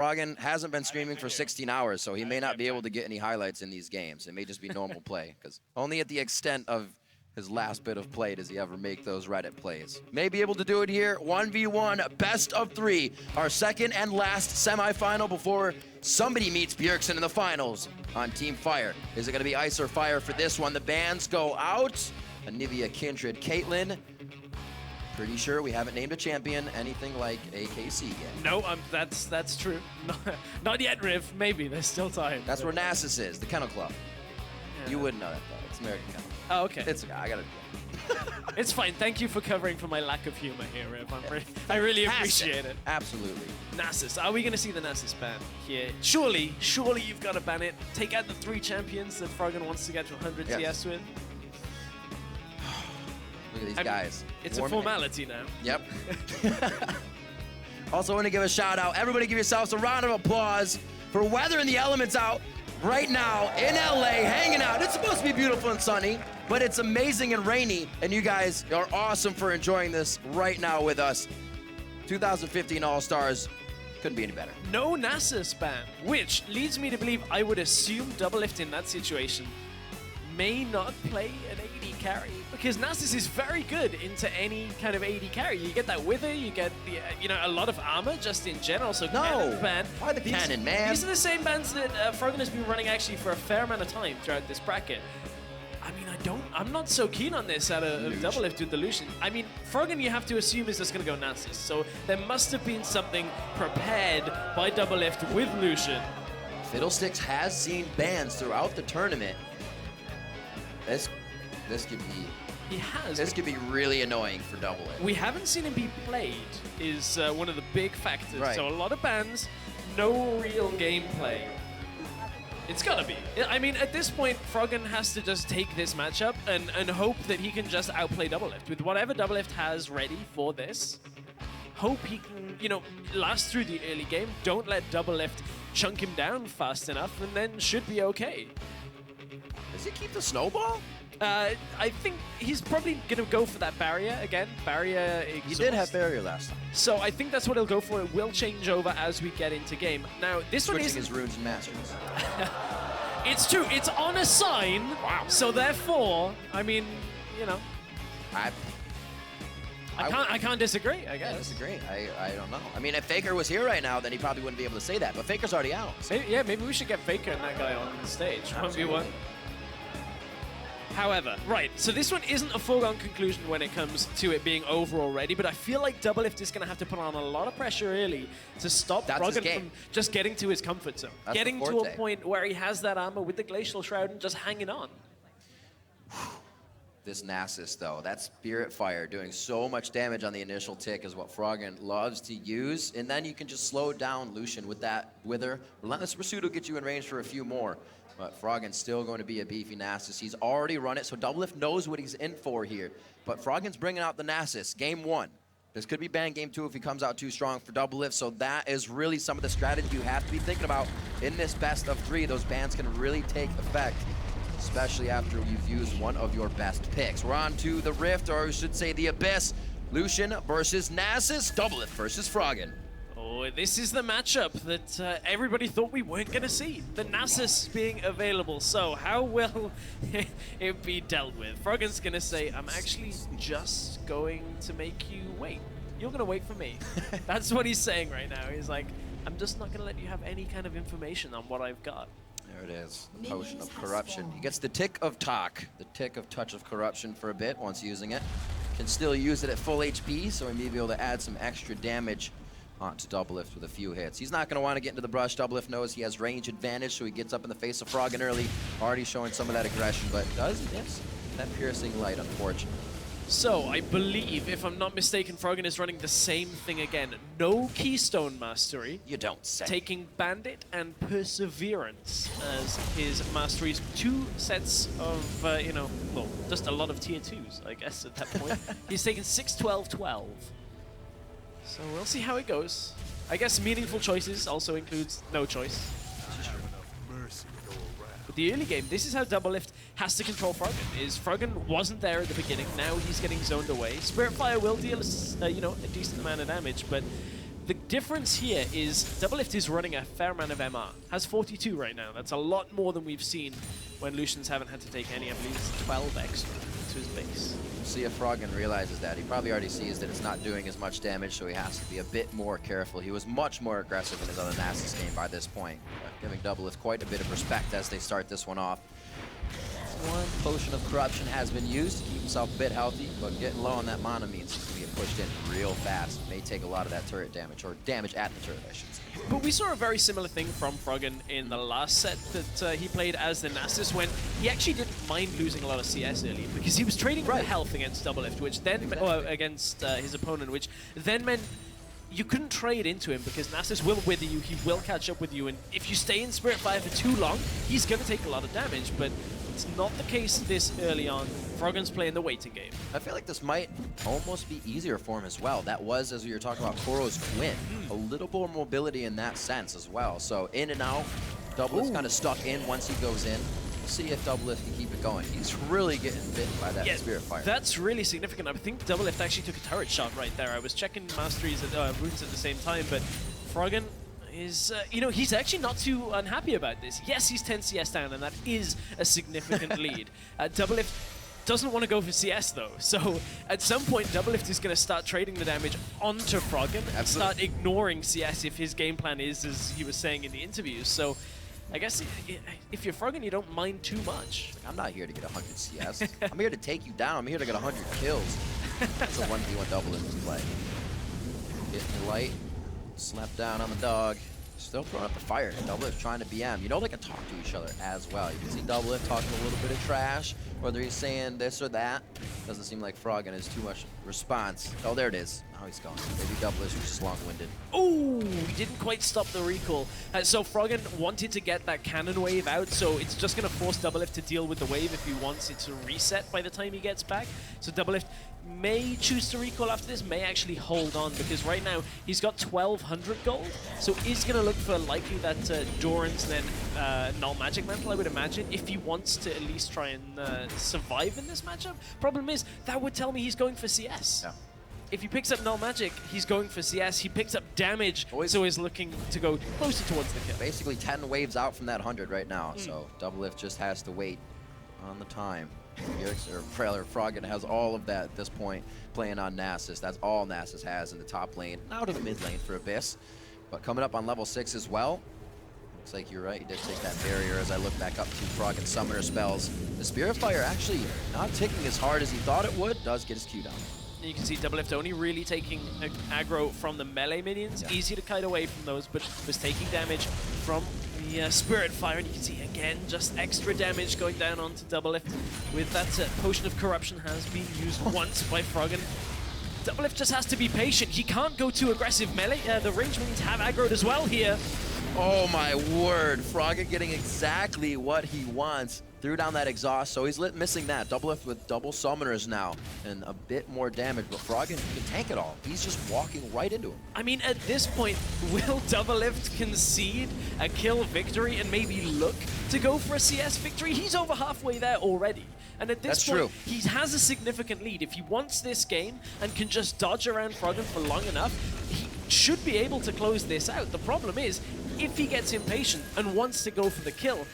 Froggen hasn't been streaming for 16 hours, so he may not be able to get any highlights in these games. It may just be normal play, because only at the extent of his last bit of play does he ever make those Reddit plays. May be able to do it here. 1v1, best of 3. Our second and last semifinal before somebody meets Bjergsen in the finals on Team Fire. Is it going to be ice or fire for this one? The bans go out. Anivia, Kindred, Caitlyn. Pretty sure we haven't named a champion anything like AKC yet. No, that's true. Not yet, Riv. Maybe there's still time. That's where Nasus is, the Kennel Club. Yeah. You wouldn't know that though. It's American Kennel. Oh, okay. It's I gotta do it. It's fine. Thank you for covering for my lack of humor here, Riv. I really appreciate it. Absolutely. Nasus. Are we going to see the Nasus ban here? Surely you've got to ban it. Take out the 3 champions that Froggen wants to get to 100 TS with. Look at these guys. It's a formality now. Yep. Also want to give a shout out. Everybody give yourselves a round of applause for weathering the elements out right now in LA, hanging out. It's supposed to be beautiful and sunny, but it's amazing and rainy, and you guys are awesome for enjoying this right now with us. 2015 All-Stars couldn't be any better. No Nasus ban, which leads me to believe I would assume Doublelift in that situation may not play an AD carry, because Nasus is very good into any kind of AD carry. You get that wither, you get the, a lot of armor just in general. So cannon ban. Why the cannon, man? These are the same bans that Froggen has been running actually for a fair amount of time throughout this bracket. I mean, I'm not so keen on this out of Doublelift with the Lucian. I mean, Froggen, you have to assume is just going to go Nasus. So there must have been something prepared by Doublelift with Lucian. Fiddlesticks has seen bans throughout the tournament. This could be. He has. This could be really annoying for Doublelift. We haven't seen him be played is one of the big factors. Right. So a lot of bans, no real gameplay. It's gotta be. I mean, at this point, Froggen has to just take this matchup and hope that he can just outplay Doublelift. With whatever Doublelift has ready for this, hope he can, last through the early game. Don't let Doublelift chunk him down fast enough, and then should be okay. Does he keep the snowball? I think he's probably going to go for that barrier again. Barrier exhaust. He did have barrier last time. So I think that's what he'll go for. It will change over as we get into game. Now, this one is... Switching his runes and masters. It's true. It's on a sign. Wow. So therefore, I mean, I can't disagree, I guess. I disagree. I don't know. I mean, if Faker was here right now, then he probably wouldn't be able to say that. But Faker's already out. So. Maybe we should get Faker and that guy on the stage. 1v1. However, right, so this one isn't a foregone conclusion when it comes to it being over already, but I feel like Doublelift is going to have to put on a lot of pressure early to stop Froggen from just getting to his comfort zone. That's getting to a point where he has that armor with the Glacial Shroud and just hanging on. This Nasus, though, that Spirit Fire doing so much damage on the initial tick is what Froggen loves to use, and then you can just slow down Lucian with that Wither. Relentless Pursuit will get you in range for a few more. But Froggen's still going to be a beefy Nasus. He's already run it, so Doublelift knows what he's in for here. But Froggen's bringing out the Nasus. Game 1. This could be banned game 2 if he comes out too strong for Doublelift, so that is really some of the strategy you have to be thinking about in this best of 3. Those bans can really take effect, especially after you've used one of your best picks. We're on to the Rift, or I should say the Abyss. Lucian versus Nasus, Doublelift versus Froggen. Oh, this is the matchup that everybody thought we weren't going to see. The Nasus being available. So how will it be dealt with? Froggen's going to say, I'm actually just going to make you wait. You're going to wait for me. That's what he's saying right now. He's like, I'm just not going to let you have any kind of information on what I've got. There it is, the Potion of Corruption. He gets the Tick of Talk, the Tick of Touch of Corruption for a bit once using it. Can still use it at full HP, so he may be able to add some extra damage onto Doublelift with a few hits. He's not going to want to get into the brush. Doublelift knows he has range advantage, so he gets up in the face of Froggen early, already showing some of that aggression, but does miss that piercing light, unfortunately. So, I believe, if I'm not mistaken, Froggen is running the same thing again. No Keystone Mastery. You don't say. Taking Bandit and Perseverance as his masteries. 2 sets of, well, just a lot of tier 2s, I guess, at that point. He's taken 6, 12, 12. So we'll see how it goes. I guess meaningful choices also includes no choice. But the early game, this is how Doublelift has to control Froggen. Froggen wasn't there at the beginning, now he's getting zoned away. Spirit Fire will deal a decent amount of damage, but The difference here is Doublelift is running a fair amount of MR. Has 42 right now. That's a lot more than we've seen when Lucians haven't had to take any. I believe it's 12 extra to his base. See if Froggen realizes that. He probably already sees that it's not doing as much damage, so he has to be a bit more careful. He was much more aggressive in his other Nasus game by this point, giving Doublelift quite a bit of respect as they start this one off. One potion of corruption has been used to keep himself a bit healthy, but getting low on that mana means he's going to get pushed in real fast. May take a lot of that turret damage, or damage at the turret, I should say. But we saw a very similar thing from Froggen in the last set that he played as the Nasus, when he actually didn't mind losing a lot of CS early because he was trading for health against Doublelift, which then against his opponent, which then meant you couldn't trade into him because Nasus will wither you, he will catch up with you, and if you stay in Spirit Fire for too long, he's going to take a lot of damage. But it's not the case this early on. Froggen's playing the waiting game. I feel like this might almost be easier for him as well. That was, as we were talking about, Koro's twin. A little more mobility in that sense as well. So in and out, Doublelift's kind of stuck in once he goes in. See if Doublelift can keep it going. He's really getting bitten by that Spirit Fire. That's really significant. I think Doublelift actually took a turret shot right there. I was checking masteries at runes at the same time, but Froggen is, you know, he's actually not too unhappy about this. Yes, he's 10 CS down, and that is a significant lead. Doublelift doesn't want to go for CS though, so at some point Doublelift is going to start trading the damage onto Froggen and start ignoring CS if his game plan is as he was saying in the interviews. So I guess if you're Froggen, you don't mind too much. I'm not here to get 100 CS. I'm here to take you down. I'm here to get 100 kills. That's a 1v1 Doublelift play. Getting light, slap down on the dog. Still throwing up the fire. Doublelift trying to BM. You know they can talk to each other as well. You can see Doublelift talking a little bit of trash, whether he's saying this or that. Doesn't seem like Froggen has too much response. Oh, there it is. Now he's gone. Maybe Doublelift was just long-winded. Ooh, he didn't quite stop the recall. So Froggen wanted to get that cannon wave out, so it's just going to force Doublelift to deal with the wave if he wants it to reset by the time he gets back. So Doublelift may choose to recall after this, may actually hold on, because right now he's got 1,200 gold, so he's going to look for likely that Doran's then null magic mantle, I would imagine, if he wants to at least try and survive in this matchup. Problem is, that would tell me he's going for CS. Yeah. If he picks up null magic, he's going for CS. He picks up damage, so he's looking to go closer towards the kill. Basically 10 waves out from that 100 right now, so Doublelift just has to wait on the time. Froggen has all of that at this point, playing on Nasus. That's all Nasus has in the top lane. Now to the mid lane for Abyss, but coming up on level 6 as well. Looks like you're right, he did take that barrier as I look back up to Froggen summoner spells. The Spirit Fire actually not ticking as hard as he thought it would, does get his Q down. You can see Doublelift only really taking aggro from the melee minions. Yeah. Easy to kite away from those, but was taking damage from the Spirit Fire. And you can see, again, just extra damage going down onto Doublelift. With that Potion of Corruption has been used once by Froggen. Doublelift just has to be patient. He can't go too aggressive melee. The range minions have aggroed as well here. Oh my word, Froggen getting exactly what he wants. Threw down that exhaust, so he's missing that. Doublelift with double summoners now, and a bit more damage, but Froggen can tank it all. He's just walking right into him. I mean, at this point, will Doublelift concede a kill victory and maybe look to go for a CS victory? He's over halfway there already. And at this point, he has a significant lead. If he wants this game and can just dodge around Froggen for long enough, he should be able to close this out. The problem is, if he gets impatient and wants to go for the kill,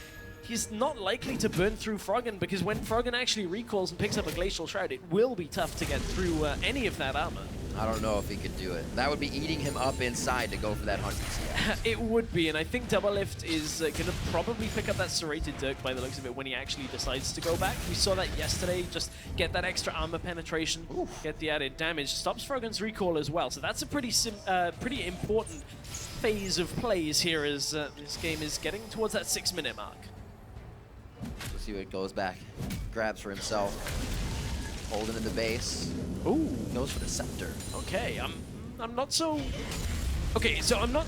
he's not likely to burn through Froggen, because when Froggen actually recalls and picks up a Glacial Shroud, it will be tough to get through any of that armor. I don't know if he could do it. That would be eating him up inside to go for that 100 CS. It would be, and I think Doublelift is going to probably pick up that Serrated Dirk by the looks of it when he actually decides to go back. We saw that yesterday, just get that extra armor penetration, get the added damage. Stops Froggen's recall as well, so that's a pretty important phase of plays here as this game is getting towards that 6-minute mark. Let's see what it goes back. Grabs for himself. Holding in the base. Ooh. Goes for the scepter. Okay, I'm not so... Okay, so I'm not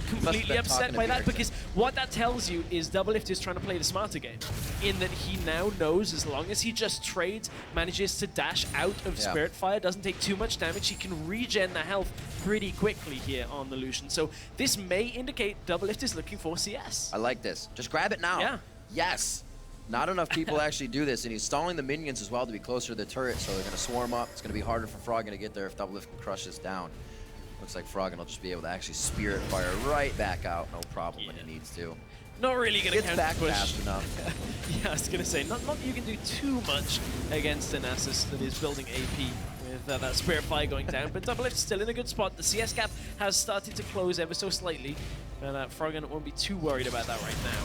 completely upset by that, because what that tells you is Doublelift is trying to play the smarter game, in that he now knows as long as he just trades, manages to dash out of Spirit Fire, doesn't take too much damage, he can regen the health pretty quickly here on the Lucian. So this may indicate Doublelift is looking for CS. I like this. Just grab it now. Yeah. Yes. Not enough people actually do this, and he's stalling the minions as well to be closer to the turret, so they're going to swarm up. It's going to be harder for Froggen to get there if Doublelift can crush this down. Looks like Froggen will just be able to actually Spirit Fire right back out, no problem when he needs to. Not really going to Gets counter back push. fast enough. Yeah, I was going to say, not you can do too much against a Nasus that is building AP with that Spirit Fire going down, but Doublelift still in a good spot. The CS gap has started to close ever so slightly, and Froggen won't be too worried about that right now.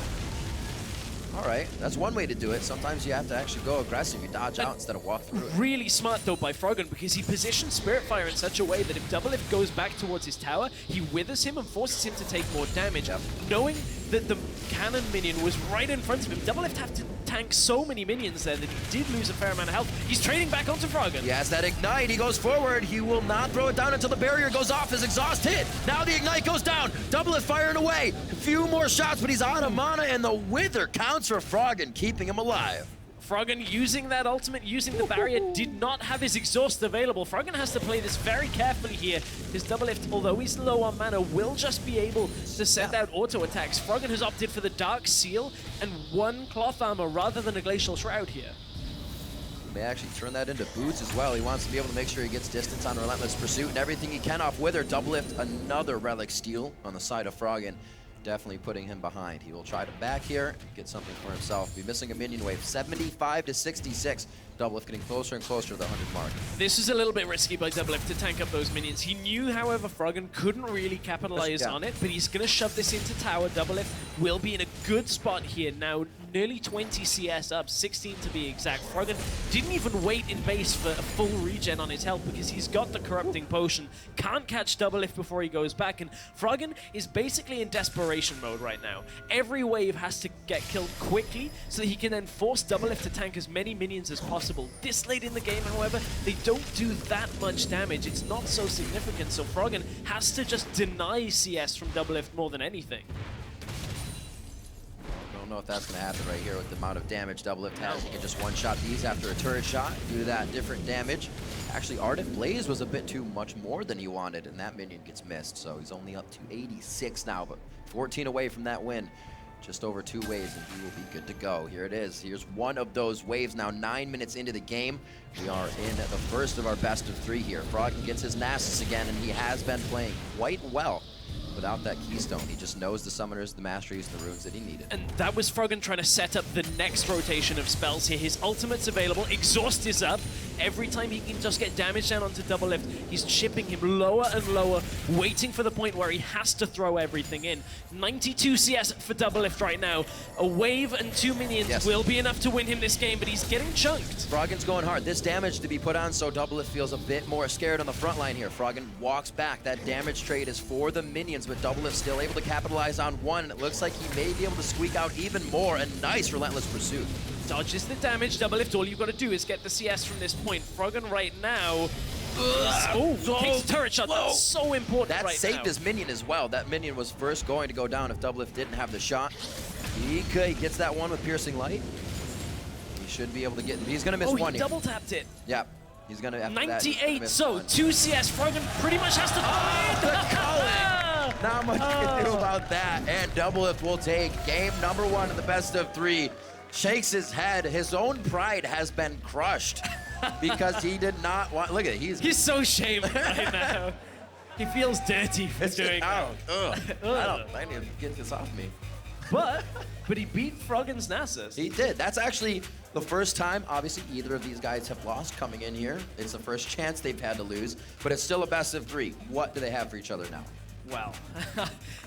All right, that's one way to do it. Sometimes you have to actually go aggressive. You dodge out instead of walk through it. Really smart though by Froggen, because he positions Spirit Fire in such a way that if Doublelift goes back towards his tower, he withers him and forces him to take more damage. Yep. Knowing that the cannon minion was right in front of him, Doublelift have to tank so many minions there that he did lose a fair amount of health. He's trading back onto Froggen. He has that Ignite. He goes forward. He will not throw it down until the barrier goes off. His exhaust hit. Now the Ignite goes down. Doublelift firing away. A few more shots, but he's out of mana, and the Wither counts for Froggen, keeping him alive. Froggen using that ultimate, using the barrier, did not have his exhaust available. Froggen has to play this very carefully here, because Doublelift, although he's low on mana, will just be able to send out auto attacks. Froggen has opted for the Dark Seal and one Cloth Armor rather than a Glacial Shroud here. He may actually turn that into boots as well. He wants to be able to make sure he gets distance on Relentless Pursuit and everything he can off Wither. Doublelift, another Relic Steal on the side of Froggen. Definitely putting him behind. He will try to back here, get something for himself. Be missing a minion wave, 75 to 66. Doublelift getting closer and closer to the 100 mark. This is a little bit risky by Doublelift to tank up those minions. He knew, however, Froggen couldn't really capitalize on it, but he's going to shove this into tower. Doublelift will be in a good spot here now. Nearly 20 CS up, 16 to be exact. Froggen didn't even wait in base for a full regen on his health because he's got the Corrupting Potion. Can't catch Doublelift before he goes back, and Froggen is basically in desperation mode right now. Every wave has to get killed quickly so that he can then force Doublelift to tank as many minions as possible. This late in the game, however, they don't do that much damage. It's not so significant, so Froggen has to just deny CS from Doublelift more than anything. Don't know if that's going to happen right here with the amount of damage Doublelift has. He can just one-shot these after a turret shot, do that different damage. Actually, Ardent Blaze was a bit too much more than he wanted, and that minion gets missed, so he's only up to 86 now, but 14 away from that win. Just over 2 waves, and he will be good to go. Here it is. Here's one of those waves now, 9 minutes into the game. We are in the first of our best of 3 here. Froggen gets his Nasus again, and he has been playing quite well without that keystone. He just knows the summoners, the masteries, and the runes that he needed. And that was Froggen trying to set up the next rotation of spells here. His ultimate's available, exhaust is up. Every time he can just get damage down onto Doublelift, he's chipping him lower and lower, waiting for the point where he has to throw everything in. 92 CS for Doublelift right now. A wave and 2 minions will be enough to win him this game, but he's getting chunked. Froggen's going hard. This damage to be put on, so Doublelift feels a bit more scared on the front line here. Froggen walks back. That damage trade is for the minions, but Doublelift still able to capitalize on one. It looks like he may be able to squeak out even more. A nice Relentless Pursuit. Dodges the damage. Doublelift, all you've got to do is get the CS from this point. Froggen right now... takes a turret shot. That's so important that right now. saved his minion as well. That minion was first going to go down if Doublelift didn't have the shot. He gets that one with Piercing Light. He should be able to get... He's going to miss one he here. double tapped it. Yeah. He's going to... 98, so 2 CS. Froggen pretty much has to... Not much you can do about that. And Doublelift will take game number 1 in the best of 3. Shakes his head. His own pride has been crushed because he did not want... Look at it. He's so shamed right now. He feels dirty for doing that. I need to get this off me. But he beat Froggen's Nasus. He did. That's actually the first time, obviously, either of these guys have lost coming in here. It's the first chance they've had to lose, but it's still a best of 3. What do they have for each other now? Well,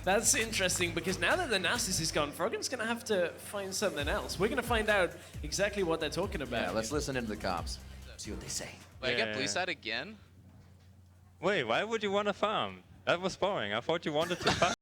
that's interesting because now that the Nasus is gone, Froggen's going to have to find something else. We're going to find out exactly what they're talking about. Yeah, let's listen into the comps, see what they say. Wait, I get blue side again? Wait, why would you want to farm? That was boring. I thought you wanted to farm.